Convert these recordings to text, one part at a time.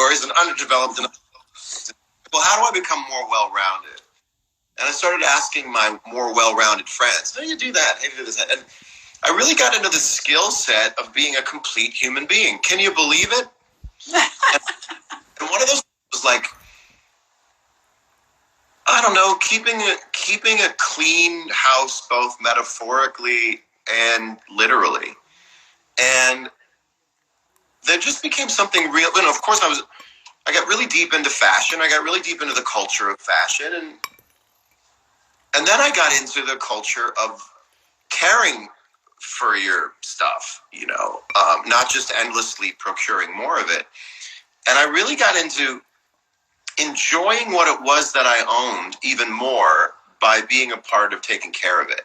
categories and underdeveloped in other. Well, how do I become more well-rounded? And I started asking my more well-rounded friends, how do you do that? How do you do this? And I really got into the skill set of being a complete human being. Can you believe it? And one of those was like, I don't know, keeping a clean house, both metaphorically and literally. And there just became something real. You know, of course, I got really deep into fashion. I got really deep into the culture of fashion. And then I got into the culture of caring for your stuff, you know, not just endlessly procuring more of it. And I really got into enjoying what it was that I owned even more by being a part of taking care of it.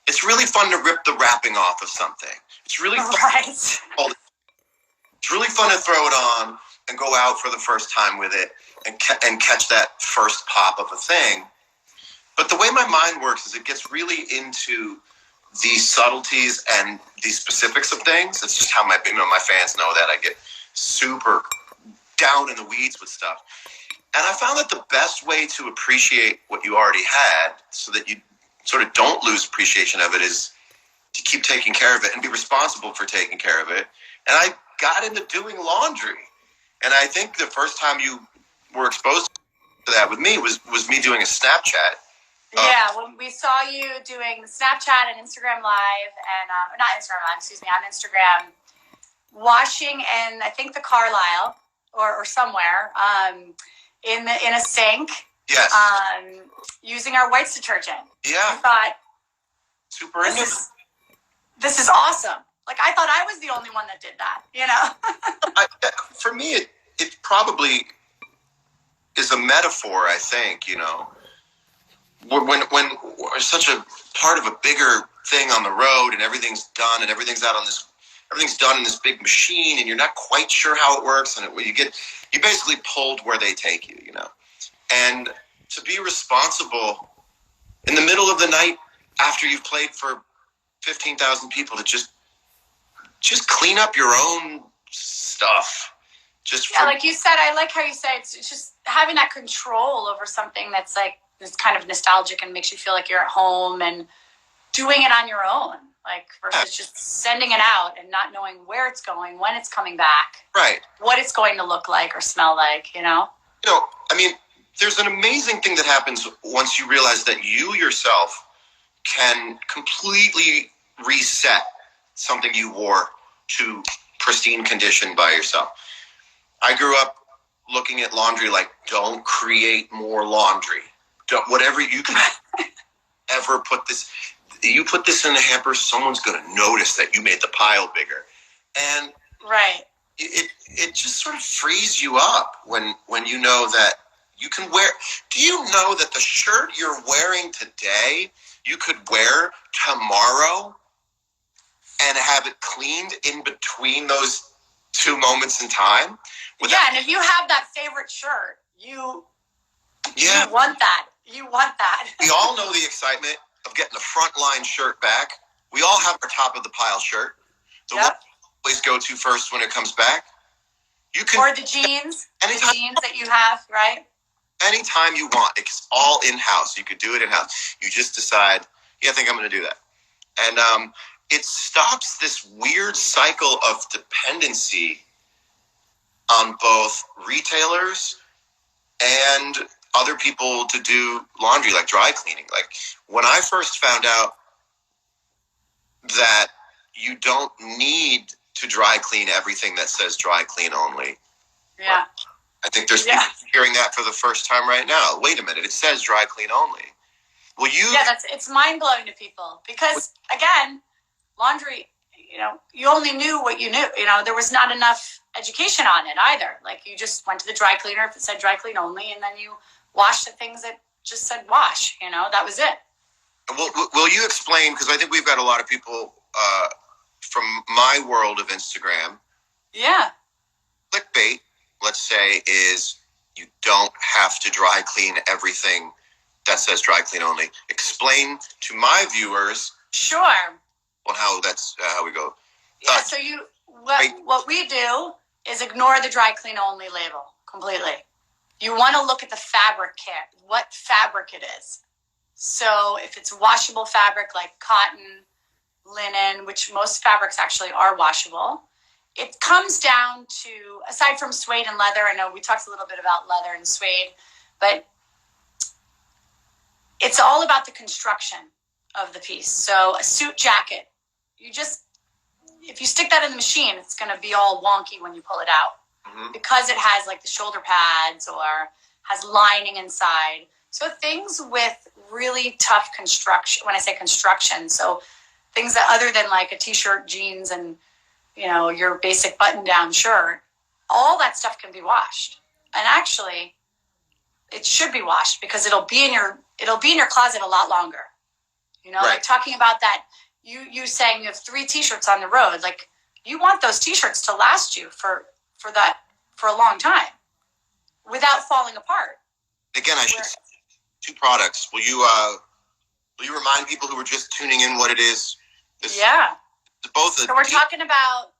It's really fun to rip the wrapping off of something. It's really fun. Right. It's really fun to throw it on and go out for the first time with it and catch that first pop of a thing. But the way my mind works is it gets really into the subtleties and the specifics of things. It's just how my fans know that I get super down in the weeds with stuff. And I found that the best way to appreciate what you already had so that you sort of don't lose appreciation of it is to keep taking care of it and be responsible for taking care of it. And I got into doing laundry. And I think the first time you were exposed to that with me was me doing a Snapchat. Yeah, when we saw you doing Snapchat and Instagram Live, and not Instagram Live, excuse me, on Instagram, washing in, I think, the Carlisle or somewhere, in a sink. Yes. Using our whites detergent. Yeah. I thought, super this is awesome. Like, I thought I was the only one that did that, you know? For me, it probably is a metaphor, I think, you know. When we're such a part of a bigger thing on the road and everything's done and everything's done in this big machine and you're not quite sure how it works and you basically pulled where they take you, you know. And to be responsible in the middle of the night after you've played for 15,000 people to just clean up your own stuff. Like you said, I like how you say it's just having that control over something that's like, it's kind of nostalgic and makes you feel like you're at home and doing it on your own, like versus just sending it out and not knowing where it's going, when it's coming back, right? What it's going to look like or smell like, you know? You know, I mean, there's an amazing thing that happens once you realize that you yourself can completely reset something you wore to pristine condition by yourself. I grew up looking at laundry like, don't create more laundry. Whatever you can ever put this in a hamper, someone's going to notice that you made the pile bigger. And right. It just sort of frees you up when you know that you can wear. Do you know that the shirt you're wearing today, you could wear tomorrow and have it cleaned in between those two moments in time? And if you have that favorite shirt, you want that. You want that. We all know the excitement of getting the front line shirt back. We all have our top of the pile shirt. The one we always go to first when it comes back. You can, or the jeans. Anytime, the jeans that you have, right? Anytime you want. It's all in-house. You could do it in-house. You just decide, I think I'm going to do that. And it stops this weird cycle of dependency on both retailers and other people to do laundry, like dry cleaning. Like when I first found out that you don't need to dry clean everything that says dry clean only. Yeah. I think there's people hearing that for the first time right now. Wait a minute, it says dry clean only. Well, it's mind blowing to people because again, laundry, you know, you only knew what you knew. You know, there was not enough education on it either. Like you just went to the dry cleaner if it said dry clean only, and then you washed the things that just said wash. You know, that was it. Will you explain? Because I think we've got a lot of people from my world of Instagram. Yeah. Clickbait, let's say, is you don't have to dry clean everything that says dry clean only. Explain to my viewers. Sure. On how that's how we go. Yeah. So what we do is ignore the dry clean only label completely. You want to look at the fabric kit, what fabric it is. So if it's washable fabric like cotton, linen, which most fabrics actually are washable, it comes down to, aside from suede and leather, I know we talked a little bit about leather and suede, but it's all about the construction of the piece. So a suit jacket, if you stick that in the machine, it's going to be all wonky when you pull it out because it has like the shoulder pads or has lining inside. So things with really tough construction, when I say construction, so things that other than like a t-shirt, jeans, and your basic button-down shirt, all that stuff can be washed. And actually, it should be washed because it'll be in your closet a lot longer. Right. Like talking about that, you saying you have 3 t-shirts on the road, like you want those t-shirts to last you for a long time without falling apart. Again, I should say 2 products. Will you remind people who are just tuning in what it is? Both. So we're talking about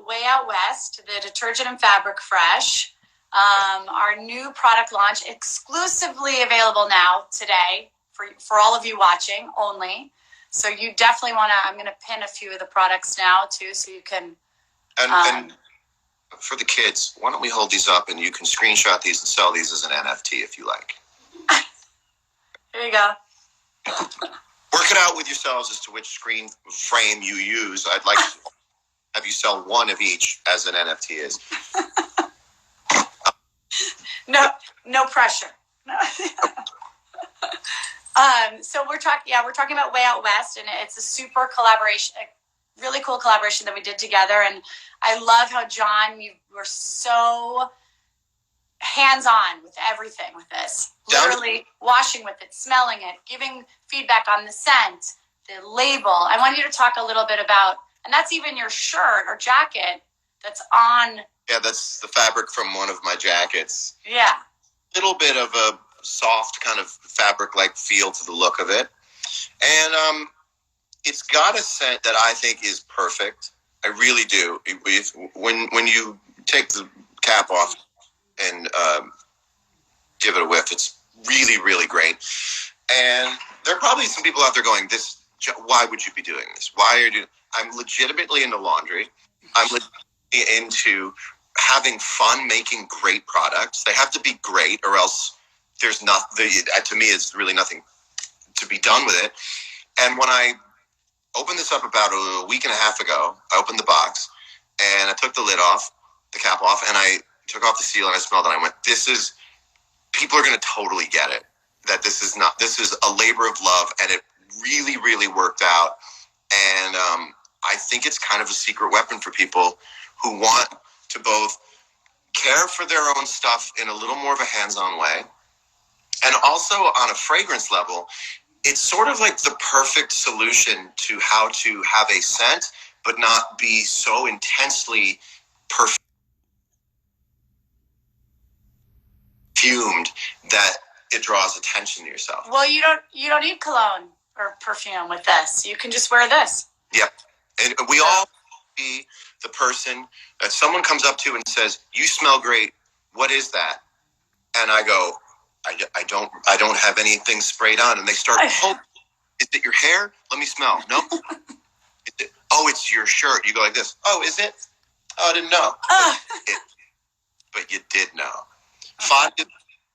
Way Out West, the detergent and fabric fresh. Our new product launch, exclusively available now today for all of you watching only. So you definitely want to. I'm going to pin a few of the products now too, so you can. And for the kids, why don't we hold these up and you can screenshot these and sell these as an NFT if you like. There you go. Work it out with yourselves as to which screen frame you use. I'd like to have you sell one of each as an NFT is. No pressure. So we're talking about Way Out West, and it's a super collaboration, a really cool collaboration that we did together. And I love how, John, you were so hands-on with everything with this. Literally washing with it, smelling it, giving feedback on the scent, the label. I want you to talk a little bit about, and that's even your shirt or jacket that's on. Yeah, that's the fabric from one of my jackets. Yeah. A little bit of a soft kind of fabric-like feel to the look of it. And it's got a scent that I think is perfect. I really do. When you take the cap off and give it a whiff, it's really, really great. And there are probably some people out there going, why would you be doing this? I'm legitimately into laundry. I'm legitimately into having fun making great products. They have to be great, or else there's to me, it's really nothing to be done with it. And when I opened this up about a week and a half ago, I opened the box and I took the lid off, the cap off, and I took off the seal and I smelled it. And I went, people are going to totally get it. That this is a labor of love, and it really, really worked out. And I think it's kind of a secret weapon for people who want to both care for their own stuff in a little more of a hands-on way, and also on a fragrance level, it's sort of like the perfect solution to how to have a scent, but not be so intensely perfumed that it draws attention to yourself. Well, you don't need cologne or perfume with this. You can just wear this. Yep. And we all be the person that someone comes up to and says, "You smell great. What is that?" And I go, I don't have anything sprayed on. And they start, "Oh, is it your hair? Let me smell." "No." "Oh, it's your shirt." You go like this. "Oh, is it? Oh, I didn't know." But you did know. Fadia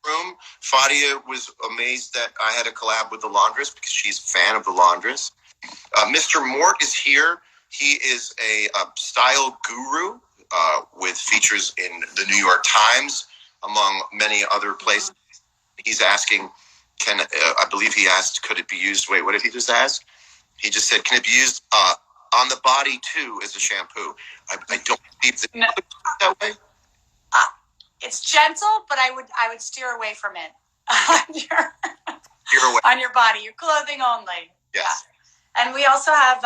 room. Fadia was amazed that I had a collab with the laundress because she's a fan of the laundress. Mr. Mort is here. He is a style guru with features in the New York Times, among many other places. He's asking, I believe he asked, could it be used? Wait, what did he just ask? He just said, can it be used on the body too as a shampoo? I don't believe that way. It's gentle, but I would steer away from it on your body, your clothing only. Yes. Yeah. And we also have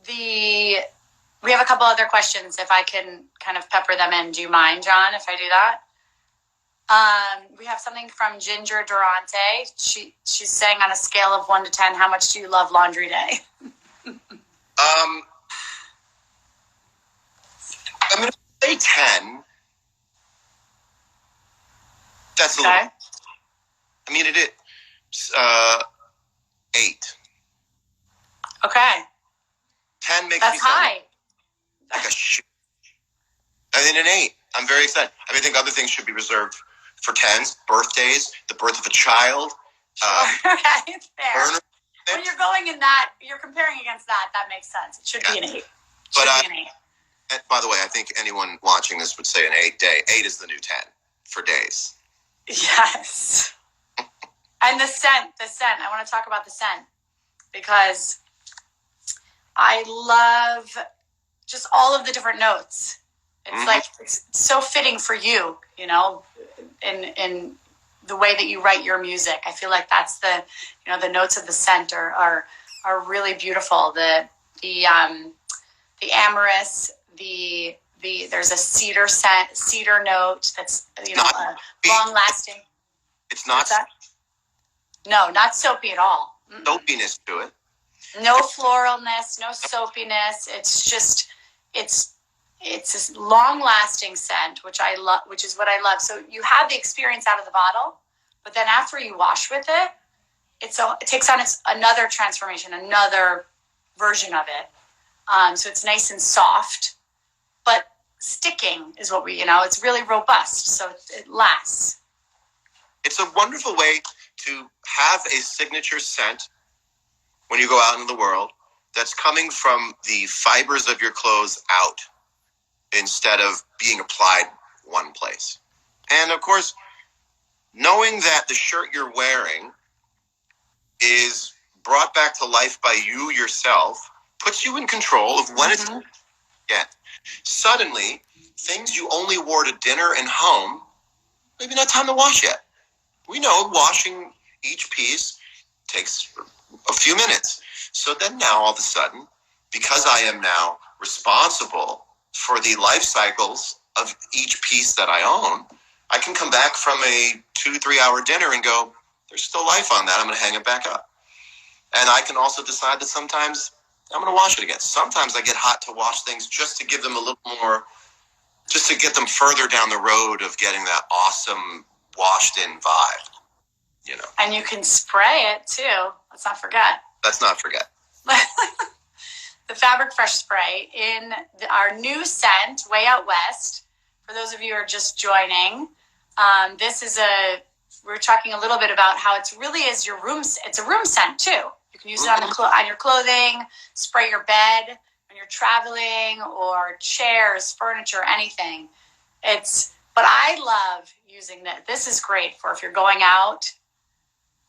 we have a couple other questions, if I can kind of pepper them in. Do you mind, John, if I do that? We have something from Ginger Durante. She's saying, on a scale of 1 to 10, how much do you love Laundry Day? I'm going to say 10. That's a Okay. little. I mean, it is 8. Okay. 10 makes That's me sound high. like a shit. I mean, an 8. I'm very excited. I think other things should be reserved for 10s. Birthdays, the birth of a child. Okay, fair. When you're going in that, you're comparing against that. That makes sense. It should be an 8. And by the way, I think anyone watching this would say an 8 day. 8 is the new 10 for days. Yes. And the scent. I want to talk about the scent because I love just all of the different notes. It's like, it's so fitting for you, you know, in the way that you write your music. I feel like that's the, you know, the notes of the scent are really beautiful. The amorous, there's a cedar note that's, you know, long lasting. It's not. No, not soapy at all. Soapiness to it. No floralness, no soapiness. It's just, it's a long-lasting scent, which I love, which is what I love. So you have the experience out of the bottle, but then after you wash with it, it takes on another transformation, another version of it. So it's nice and soft, but sticking is what it's really robust, so it lasts. It's a wonderful way to have a signature scent when you go out into the world that's coming from the fibers of your clothes out instead of being applied one place. And of course, knowing that the shirt you're wearing is brought back to life by you yourself puts you in control of when it's again. Suddenly, things you only wore to dinner and home, maybe not time to wash yet. We know washing each piece takes a few minutes. So then now all of a sudden, because I am now responsible for the life cycles of each piece that I own, I can come back from a 2-3 hour dinner and go, there's still life on that. I'm going to hang it back up. And I can also decide that sometimes I'm going to wash it again. Sometimes I get hot to wash things just to give them a little more, just to get them further down the road of getting that awesome washed in vibe, you know. And you can spray it too. Let's not forget. The Fabric Fresh spray in our new scent, Way Out West. For those of you who are just joining, we're talking a little bit about how it really is your room. It's a room scent too. You can use it on your clothing, spray your bed when you're traveling, or chairs, furniture, anything. But I love using this. This is great for if you're going out.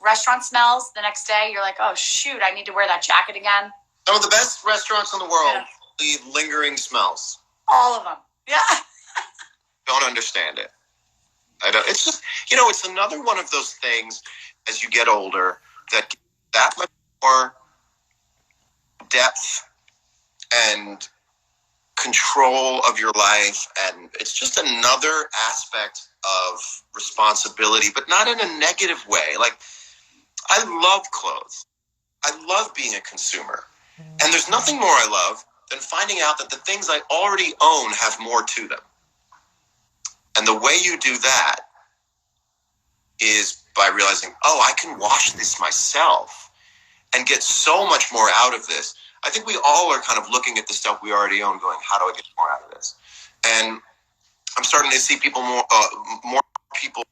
Restaurant smells the next day, you're like, oh shoot, I need to wear that jacket again. Some of the best restaurants in the world leave lingering smells. All of them. Yeah. Don't understand it. I don't. It's just, it's another one of those things as you get older that much more depth and control of your life, and it's just another aspect of responsibility, but not in a negative way. Like, I love clothes. I love being a consumer. And there's nothing more I love than finding out that the things I already own have more to them. And the way you do that is by realizing, I can wash this myself and get so much more out of this. I think we all are kind of looking at the stuff we already own going, how do I get more out of this? And I'm starting to see people more people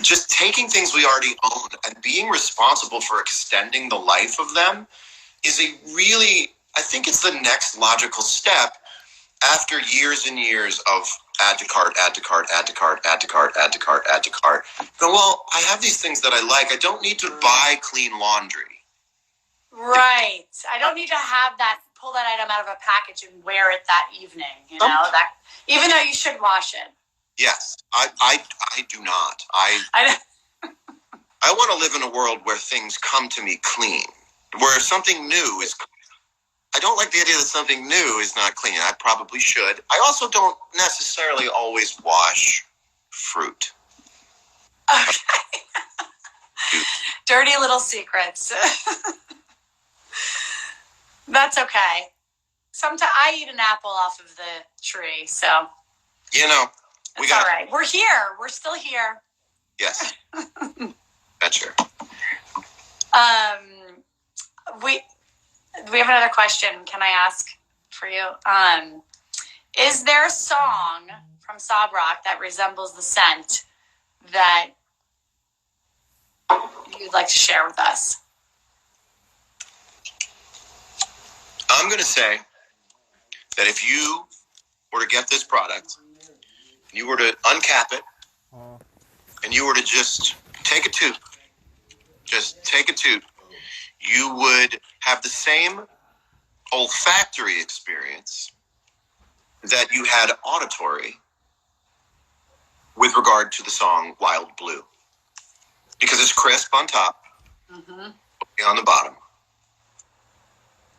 just taking things we already own and being responsible for extending the life of them is I think it's the next logical step after years and years of add to cart. Go, well, I have these things that I like. I don't need to buy clean laundry. Right. I don't need to pull that item out of a package and wear it that evening, that even though you should wash it. Yes, I do not. I want to live in a world where things come to me clean, where something new is. I don't like the idea that something new is not clean. I probably should. I also don't necessarily always wash fruit. Okay. Dirty little secrets. That's okay. Sometimes I eat an apple off of the tree, so we got all right. We're here. We're still here. Yes. Gotcha. We have another question. Can I ask for you? Is there a song from Sob Rock that resembles the scent that you'd like to share with us? I'm going to say that if you were to get this product, and you were to uncap it, and you were to just take a toot, you would have the same olfactory experience that you had auditory with regard to the song Wild Blue. Because it's crisp on top, on the bottom.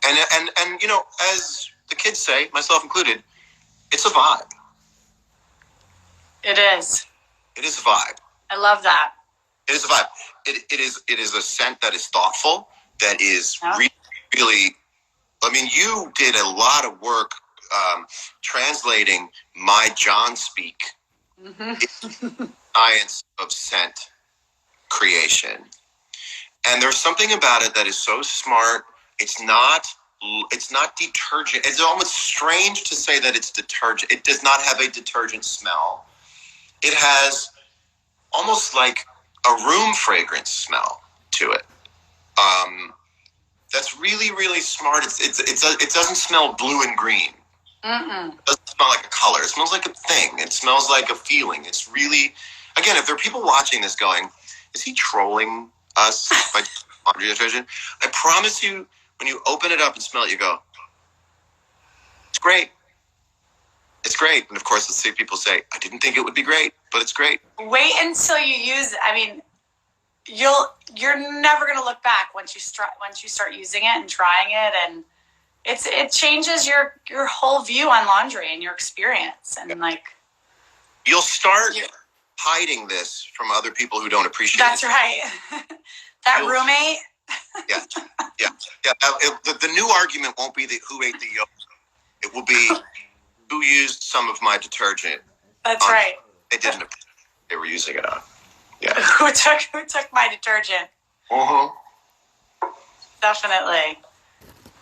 And as the kids say, myself included, it's a vibe. It is. It is a vibe. I love that. It is a vibe. It is a scent that is thoughtful, that is really, I mean, you did a lot of work translating my John speak science of scent creation. And there's something about it that is so smart. It's not detergent. It's almost strange to say that it's detergent. It does not have a detergent smell. It has almost like a room fragrance smell to it. That's really, really smart. It doesn't smell blue and green. It doesn't smell like a color. It smells like a thing. It smells like a feeling. It's really, again, if there are people watching this going, is he trolling us by laundry detergent? I promise you, when you open it up and smell it, you go, it's great. It's great. And of course, let's see people say, I didn't think it would be great, but it's great. Wait until you use it. I mean, you're never going to look back once you start using it and trying it, and it changes your whole view on laundry and your experience. And like, you'll start hiding this from other people who don't appreciate that's it. That's right. That roommate. Yeah. The new argument won't be who ate the yolk. It will be who used some of my detergent. That's right. They didn't. They were using it on. Yeah. Who took my detergent? Definitely.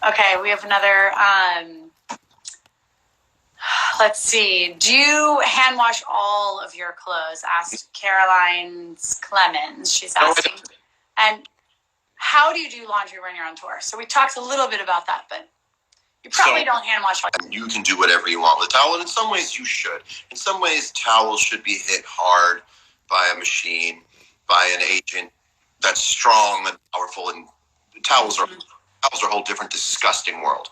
Okay, we have another. Let's see. Do you hand wash all of your clothes? Asked Caroline Clemens. She's asking. And how do you do laundry when you're on tour? So we talked a little bit about that, but you probably don't hand wash all. You can do whatever you want with a towel, and in some ways you should. In some ways, towels should be hit hard by a machine, by an agent that's strong and powerful, and towels are a whole different disgusting world.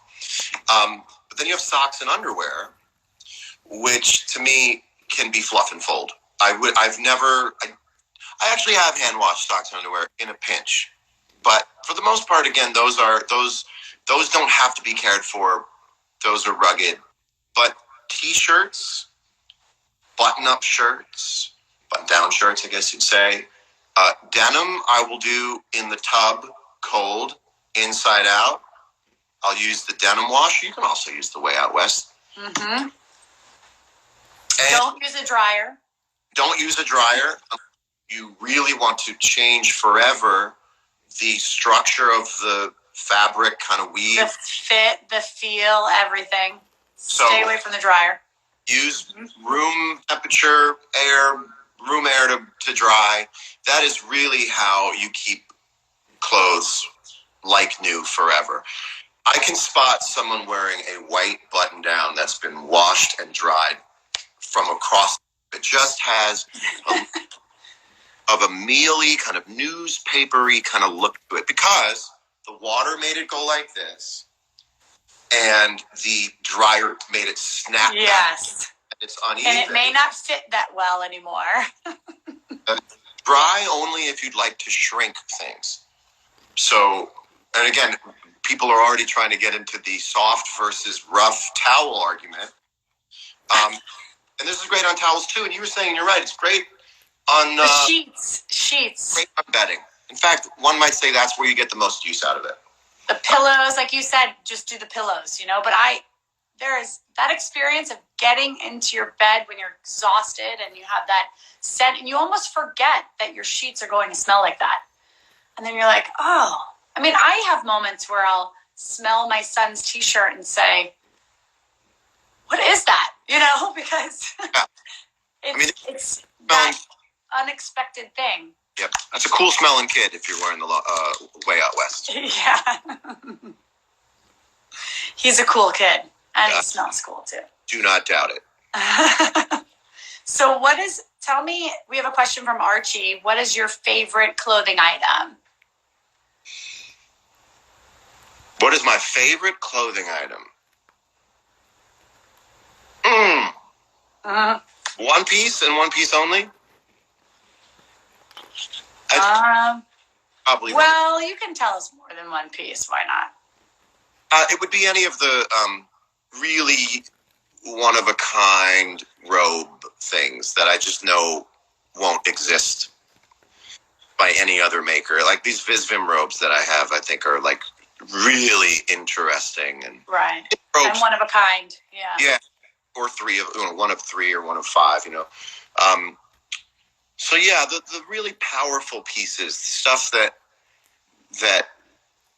But then you have socks and underwear, which to me can be fluff and fold. I actually have hand washed socks and underwear in a pinch, but for the most part, again, those don't have to be cared for. Those are rugged. But t-shirts, button-up shirts, button-down shirts, I guess you'd say. Denim, I will do in the tub, cold, inside out. I'll use the denim wash. You can also use the Way Out West. Don't use a dryer. Don't use a dryer. You really want to change forever the structure of the fabric, kind of weave. The fit, the feel, everything. Stay away from the dryer. Use room temperature, room air to dry. That is really how you keep clothes like new forever. I can spot someone wearing a white button down that's been washed and dried from across. It just has a mealy, kind of newspapery kind of look to it, because the water made it go like this, and the dryer made it snap back. Yes. It's uneven. And it may not fit that well anymore. Dry only if you'd like to shrink things. So, and again, people are already trying to get into the soft versus rough towel argument. And this is great on towels too. And you were saying, you're right, it's great on the sheets. Great on bedding. In fact, one might say that's where you get the most use out of it. The pillows, like you said, just do the pillows, But there is that experience of getting into your bed when you're exhausted and you have that scent, and you almost forget that your sheets are going to smell like that. And then you're like, oh. I mean, I have moments where I'll smell my son's T-shirt and say, what is that? Because it's that unexpected thing. Yep, that's a cool smelling kid if you're wearing the way out west. Yeah. He's a cool kid, and he smells cool too. Do not doubt it. So tell me, we have a question from Archie. What is your favorite clothing item? What is my favorite clothing item? One piece and one piece only? Probably. Well, you can tell us more than one piece. Why not? It would be any of the really one-of-a-kind robe things that I just know won't exist by any other maker. Like these Visvim robes that I have, I think are like really interesting and right. And one of a kind. Yeah. Or one of three or one of five. So yeah, the really powerful pieces, stuff that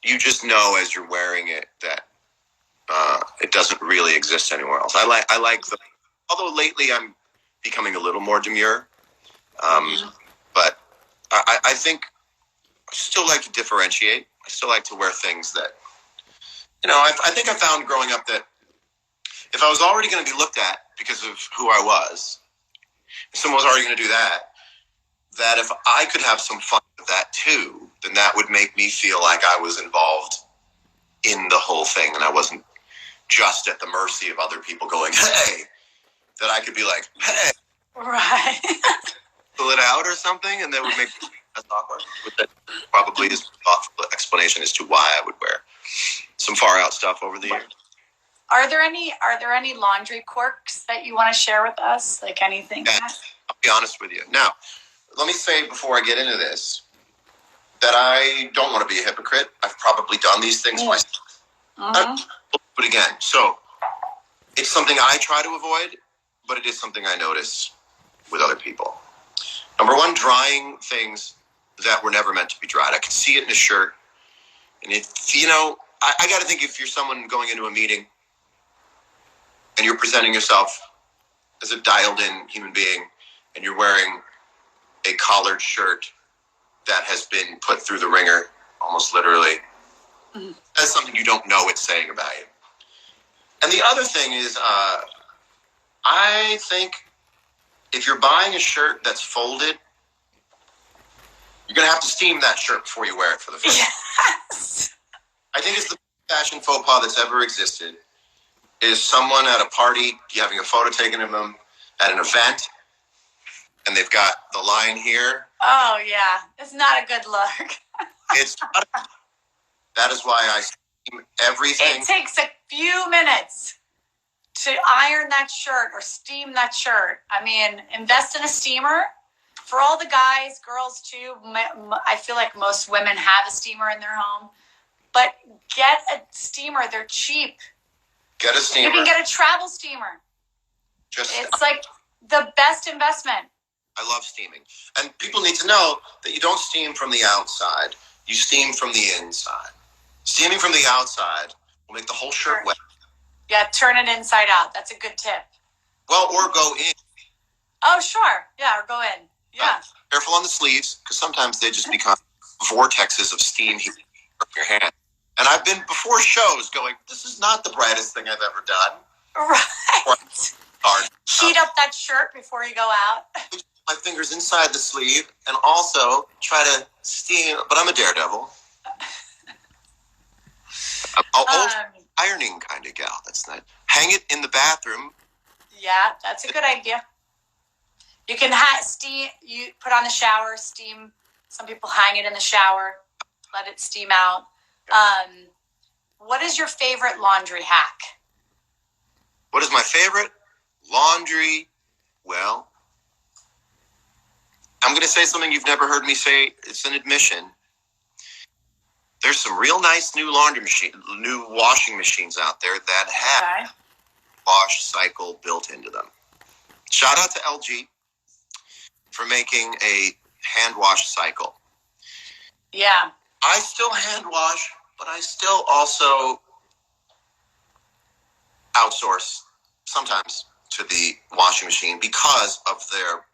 you just know as you're wearing it that it doesn't really exist anywhere else. I like although lately I'm becoming a little more demure, but I think I still like to differentiate. I still like to wear things that, I think I found growing up that if I was already going to be looked at because of who I was, if someone was already going to do that if I could have some fun with that too, then that would make me feel like I was involved in the whole thing and I wasn't just at the mercy of other people going, hey, that I could be like, hey. Right. Pull it out or something, and that would make me awkward. That probably is a thoughtful explanation as to why I would wear some far out stuff over the years. Are there any laundry quirks that you want to share with us? Like anything? Yeah, I'll be honest with you. Now, let me say before I get into this that I don't want to be a hypocrite. I've probably done these things myself. But again, so it's something I try to avoid, but it is something I notice with other people. Number one, drying things that were never meant to be dried. I can see it in a shirt. And I got to think if you're someone going into a meeting and you're presenting yourself as a dialed-in human being and you're wearing a collared shirt that has been put through the ringer, almost literally, that's something you don't know it's saying about you. And the other thing is, I think if you're buying a shirt that's folded, you're going to have to steam that shirt before you wear it for the first time. Yes. I think it's the fashion faux pas that's ever existed is someone at a party having a photo taken of them at an event, and they've got the line here. Oh, yeah. It's not a good look. It's not. That is why I steam everything. It takes a few minutes to iron that shirt or steam that shirt. I mean, invest in a steamer. For all the guys, girls too, I feel like most women have a steamer in their home. But get a steamer. They're cheap. Get a steamer. You can get a travel steamer. It's like the best investment. I love steaming. And people need to know that you don't steam from the outside. You steam from the inside. Steaming from the outside will make the whole shirt wet. Yeah, turn it inside out. That's a good tip. Well, or go in. Oh, sure. Yeah, or go in. Yeah. Careful on the sleeves, because sometimes they just become vortexes of steam heating from your hand. And I've been before shows going, this is not the brightest thing I've ever done. Right. Heat up that shirt before you go out. My fingers inside the sleeve and also try to steam, but I'm a daredevil. I'm old ironing kind of gal. That's not. Hang it in the bathroom. Yeah, that's a good idea. You can steam. You put on the shower, steam. Some people hang it in the shower, let it steam out. What is your favorite laundry hack? What is my favorite laundry? Well, I'm going to say something you've never heard me say. It's an admission. There's some real nice new washing machines out there that have wash cycle built into them. Shout out to LG for making a hand wash cycle. Yeah. I still hand wash, but I still also outsource sometimes to the washing machine because of their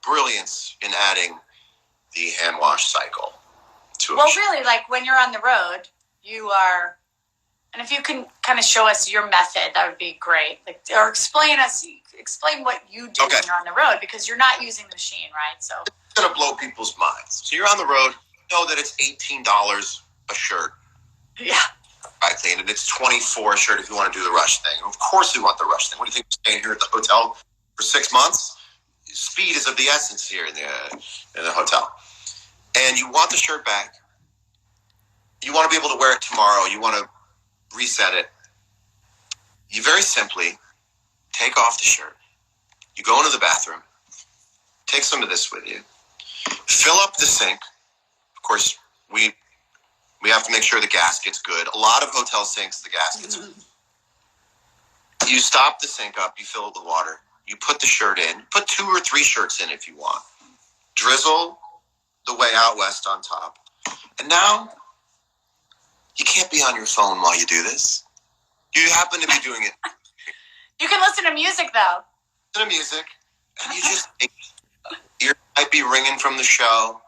brilliance in adding the hand wash cycle to it. Well, really, like when you're on the road, you are, and if you can kind of show us your method, that would be great. Like, or explain what you do when you're on the road, because you're not using the machine, right? So it's gonna blow people's minds. So you're on the road, you know that it's $18 a shirt. Yeah. Right, clean, and it's $24 a shirt if you want to do the rush thing. Of course we want the rush thing. What do you think, we're staying here at the hotel for 6 months? Speed is of the essence here in the hotel. And you want the shirt back. You want to be able to wear it tomorrow. You want to reset it. You very simply take off the shirt. You go into the bathroom. Take some of this with you. Fill up the sink. Of course, we have to make sure the gasket's good. A lot of hotel sinks, the gasket's good. You stop the sink up. You fill it with water. You put the shirt in. Put 2 or 3 shirts in if you want. Drizzle the way out west on top. And now, you can't be on your phone while you do this. You happen to be doing it. You can listen to music, though. Listen to music. And you just, ear might be ringing from the show.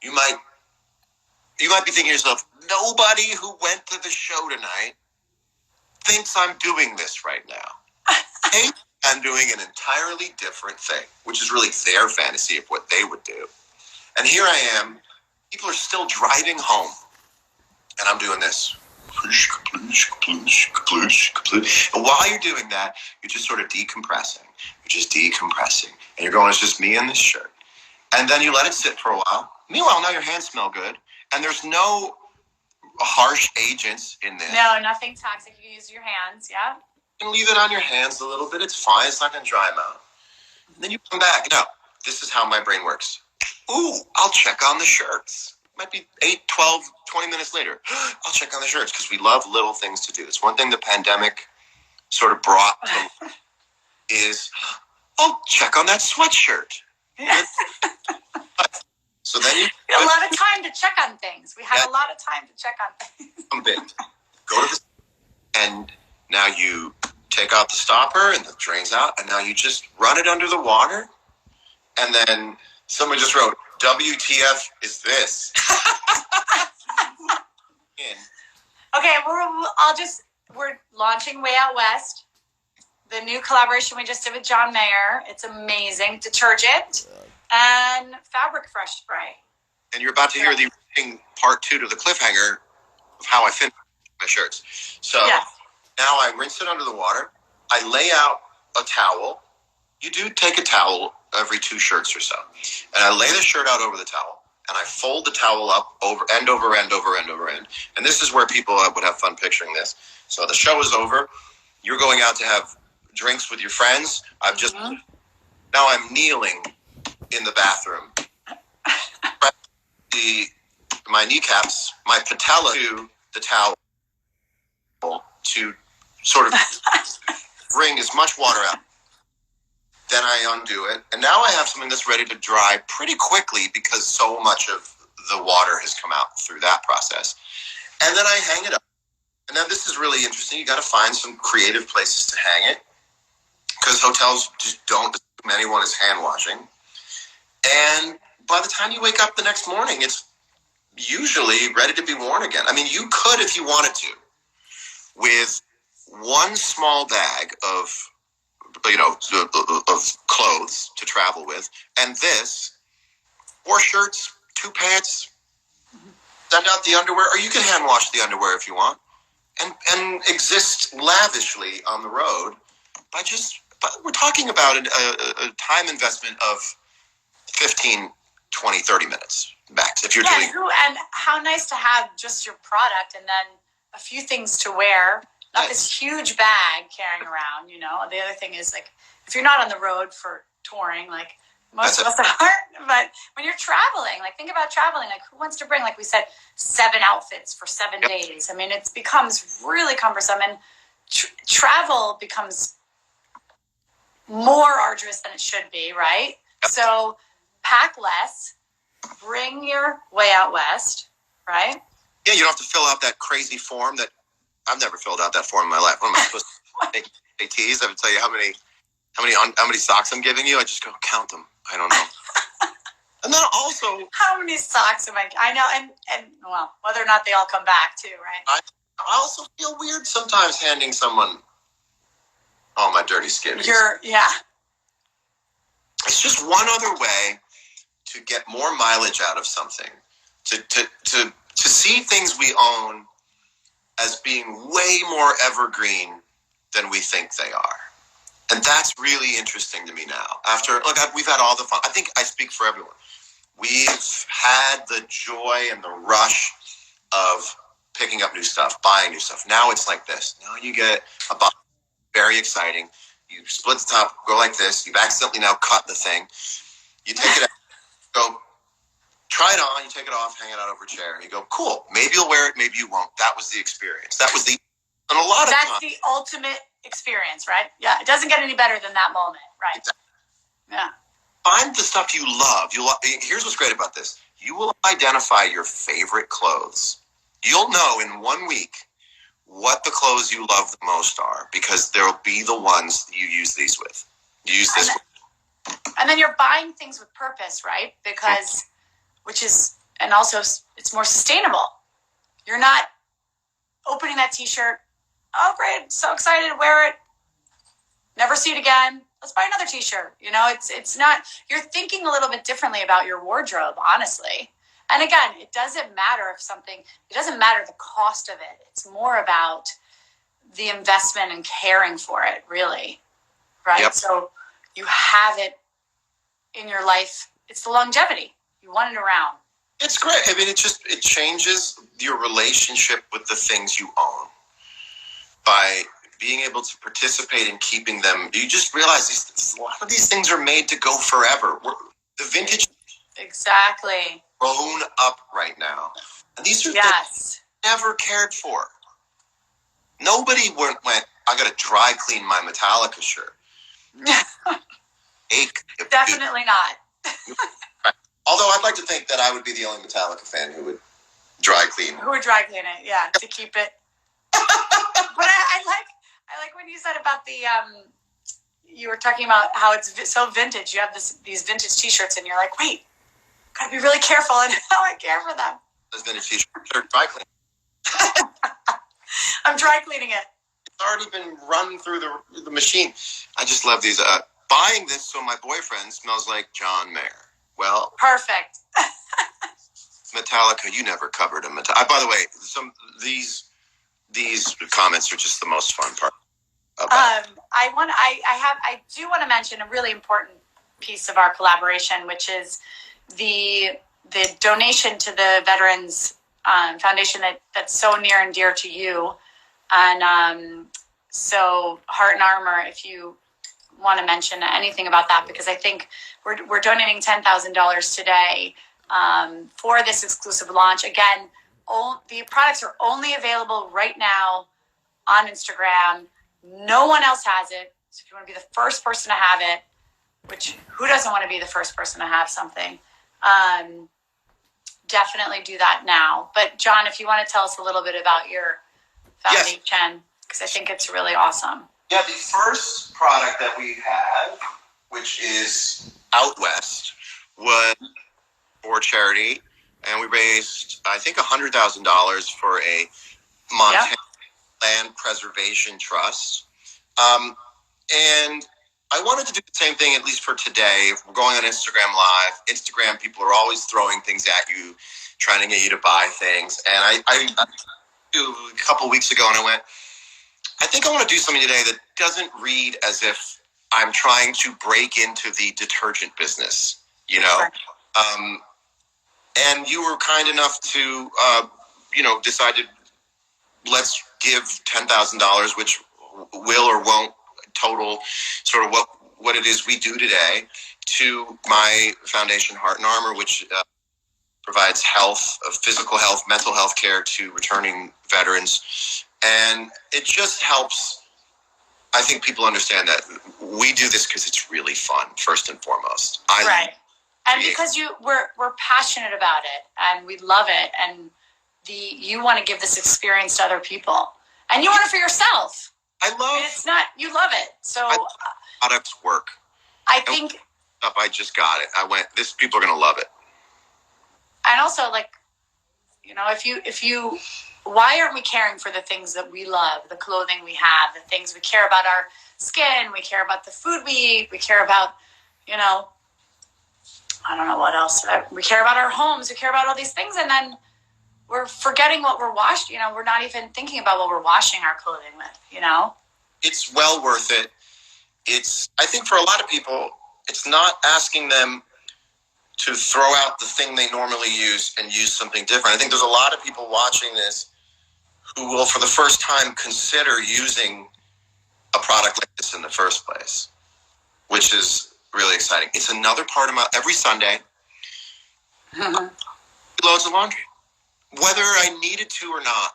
You might be thinking to yourself, nobody who went to the show tonight thinks I'm doing this right now. I'm doing an entirely different thing, which is really their fantasy of what they would do. And here I am. People are still driving home. And I'm doing this. And while you're doing that, you're just sort of decompressing. You're just decompressing. And you're going, it's just me and this shirt. And then you let it sit for a while. Meanwhile, now your hands smell good. And there's no harsh agents in this. No, nothing toxic. You can use your hands, yeah? You can leave it on your hands a little bit. It's fine. It's not going to dry them out. And then you come back. Now, this is how my brain works. Ooh, I'll check on the shirts. Might be 8, 12, 20 minutes later. I'll check on the shirts because we love little things to do. It's one thing the pandemic sort of brought to is, I'll check on that sweatshirt. Yes. So then you a lot of time to check on things. We had a lot of time to check on things. Go to the and now you take out the stopper and the drain's out, and now you just run it under the water, and then someone just wrote, WTF is this? Okay, we're launching Way Out West, the new collaboration we just did with John Mayer. It's amazing. Detergent and fabric fresh spray. And you're about to hear the part 2 to the cliffhanger of how I finish my shirts. So now I rinse it under the water. I lay out a towel. You do take a towel every 2 shirts or so. And I lay the shirt out over the towel. And I fold the towel up over end over end over end over end. And this is where people would have fun picturing this. So the show is over. You're going out to have drinks with your friends. Now I'm kneeling in the bathroom. My kneecaps, my patella to the towel to sort of wring as much water out. Then I undo it. And now I have something that's ready to dry pretty quickly because so much of the water has come out through that process. And then I hang it up. And then this is really interesting. You got to find some creative places to hang it because hotels just don't assume anyone is hand washing. And by the time you wake up the next morning, it's usually ready to be worn again. I mean, you could, if you wanted to, with one small bag of clothes to travel with, and this, 4 shirts, 2 pants, send out the underwear, or you can hand wash the underwear if you want, and exist lavishly on the road but we're talking about a time investment of 15, 20, 30 minutes max if you're doing. And how nice to have just your product and then a few things to wear. Not this huge bag carrying around, The other thing is, like, if you're not on the road for touring, like, Most of us aren't. But when you're traveling, like think about traveling. Like who wants to bring, like we said, 7 outfits for 7 days? I mean, it becomes really cumbersome, and travel becomes more arduous than it should be, right? Yep. So pack less, bring your way out west, right? Yeah, you don't have to fill out that crazy form that I've never filled out that form in my life. What am I supposed to take ATs? I would tell you how many socks I'm giving you. I just go count them. I don't know. And then also, how many socks am I know, and well, whether or not they all come back too, right? I also feel weird sometimes handing someone all my dirty skivvies. It's just one other way to get more mileage out of something. To see things we own as being way more evergreen than we think they are. And that's really interesting to me now. We've had all the fun. I think I speak for everyone. We've had the joy and the rush of picking up new stuff, buying new stuff. Now it's like this. Now you get a box, very exciting. You split the top, go like this. You've accidentally now cut the thing. You take it out, go try it on, you take it off, hang it out over a chair. You go, cool. Maybe you'll wear it, maybe you won't. That was the experience. And a lot of times. That's the ultimate experience, right? Yeah, it doesn't get any better than that moment, right? Exactly. Yeah. Find the stuff you love. Here's what's great about this. You will identify your favorite clothes. You'll know in 1 week what the clothes you love the most are, because there'll be the ones you use these with. You use this with. And then you're buying things with purpose, right? Because, and also it's more sustainable. You're not opening that t-shirt. Oh, great. So excited to wear it. Never see it again. Let's buy another t-shirt. It's not, you're thinking a little bit differently about your wardrobe, honestly. And again, it doesn't matter it doesn't matter the cost of it. It's more about the investment and caring for it, really. Right? Yep. So you have it in your life. It's the longevity. You want it around. It's great. I mean, it changes your relationship with the things you own by being able to participate in keeping them. You just realize a lot of these things are made to go forever. The vintage exactly grown up right now, and these are things never cared for. Nobody went. I got to dry clean my Metallica shirt. Definitely not. Although I'd like to think that I would be the only Metallica fan who would dry clean. Who would dry clean it? Yeah, to keep it. But I like when you said about you were talking about how it's so vintage. You have these vintage T-shirts, and you're like, wait, gotta be really careful in how I care for them. Those vintage T-shirts, dry clean. I'm dry cleaning it. It's already been run through the machine. I just love these. Buying this so my boyfriend smells like John Mayer. Well, perfect. Metallica, you never covered a Metallica. By the way, these comments are just the most fun part. I do want to mention a really important piece of our collaboration, which is the donation to the Veterans Foundation that's so near and dear to you. And so Heart and Armor, if you want to mention anything about that, because I think we're donating $10,000 today for this exclusive launch. Again, the products are only available right now on Instagram. No one else has it. So if you want to be the first person to have it, which who doesn't want to be the first person to have something, definitely do that now. But John, if you want to tell us a little bit about your foundation, because I think it's really awesome. Yeah, the first product that we had, which is Out West, was for charity, and we raised, I think, $100,000 for a Montana Land Preservation Trust. And I wanted to do the same thing, at least for today. We're going on Instagram Live. Instagram people are always throwing things at you, trying to get you to buy things. And I a couple weeks ago, and I went, I think I want to do something today that doesn't read as if I'm trying to break into the detergent business, you know? Sure. And you were kind enough to, decided let's give $10,000, which will or won't total sort of what it is we do today to my foundation, Heart and Armor, which provides health, physical health, mental health care to returning veterans. And it just helps, I think, people understand that we do this because it's really fun, first and foremost. Right. And because we're passionate about it and we love it, and you want to give this experience to other people, and you want it for yourself. It's not, you love it. So products work. I think I just got it. People are going to love it. And also, like, you know, why aren't we caring for the things that we love, the clothing we have, the things we care about, our skin, we care about the food we eat, we care about, you know, I don't know what else. We care about our homes, we care about all these things, and then we're forgetting what we're washing. You know, we're not even thinking about what we're washing our clothing with, you know? It's well worth it. I think for a lot of people, it's not asking them to throw out the thing they normally use and use something different. I think there's a lot of people watching this who will, for the first time, consider using a product like this in the first place, which is really exciting. It's another part of every Sunday, loads of laundry, whether I needed to or not.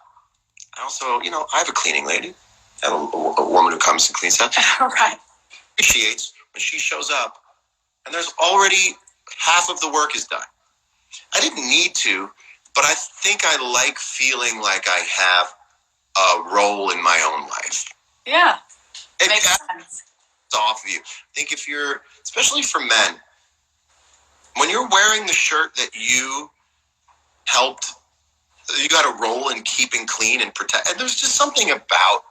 I also, you know, I have a cleaning lady, I have a woman who comes and cleans up. Right. Appreciates when she shows up, and there's already half of the work is done. I didn't need to, but I think I like feeling like I have a role in my own life. Yeah, it makes sense. It's off of you. I think if you're, especially for men, when you're wearing the shirt that you helped, you got a role in keeping clean and protect. And there's just something about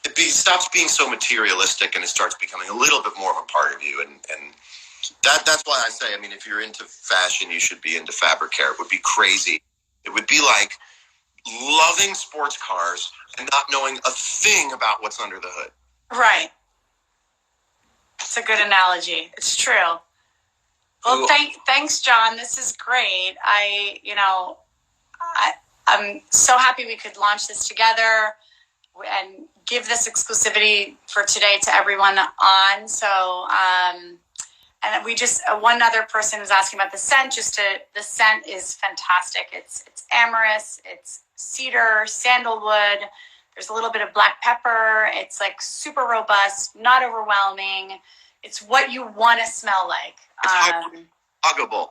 it. Stops being so materialistic, and it starts becoming a little bit more of a part of you. And that's why I say, I mean, if you're into fashion, you should be into fabric care. It would be crazy. It would be like loving sports cars and not knowing a thing about what's under the hood. Right. It's a good analogy. It's true. Well, thanks, John. This is great. I'm so happy we could launch this together and give this exclusivity for today to everyone on. So, and we just, one other person was asking about the scent. The scent is fantastic. It's amorous, it's cedar, sandalwood. There's a little bit of black pepper. It's like super robust, not overwhelming. It's what you want to smell like. It's huggable.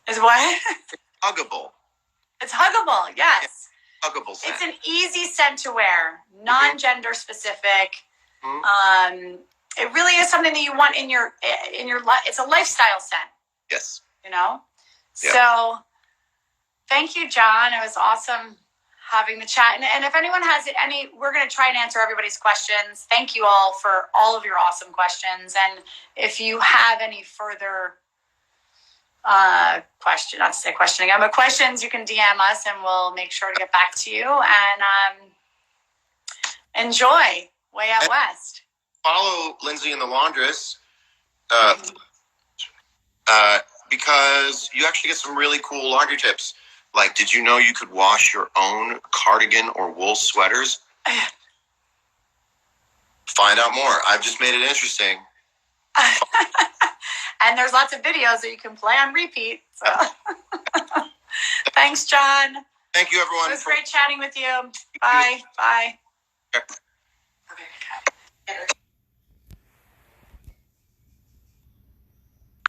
Is what? Huggable. It's huggable, yes. Huggable scent. It's an easy scent to wear, non-gender specific. Mm-hmm. It really is something that you want in your life. It's a lifestyle scent. Yes. You know? Yeah. So thank you, John. It was awesome having the chat. And if anyone has we're going to try and answer everybody's questions. Thank you all for all of your awesome questions. And if you have any further questions, you can DM us and we'll make sure to get back to you. And enjoy Way Out West. Follow Lindsay and the Laundress because you actually get some really cool laundry tips. Like, did you know you could wash your own cardigan or wool sweaters? Find out more. I've just made it interesting. And there's lots of videos that you can play on repeat. So thanks, John. Thank you, everyone. It was great chatting with you. Bye. Bye. Okay.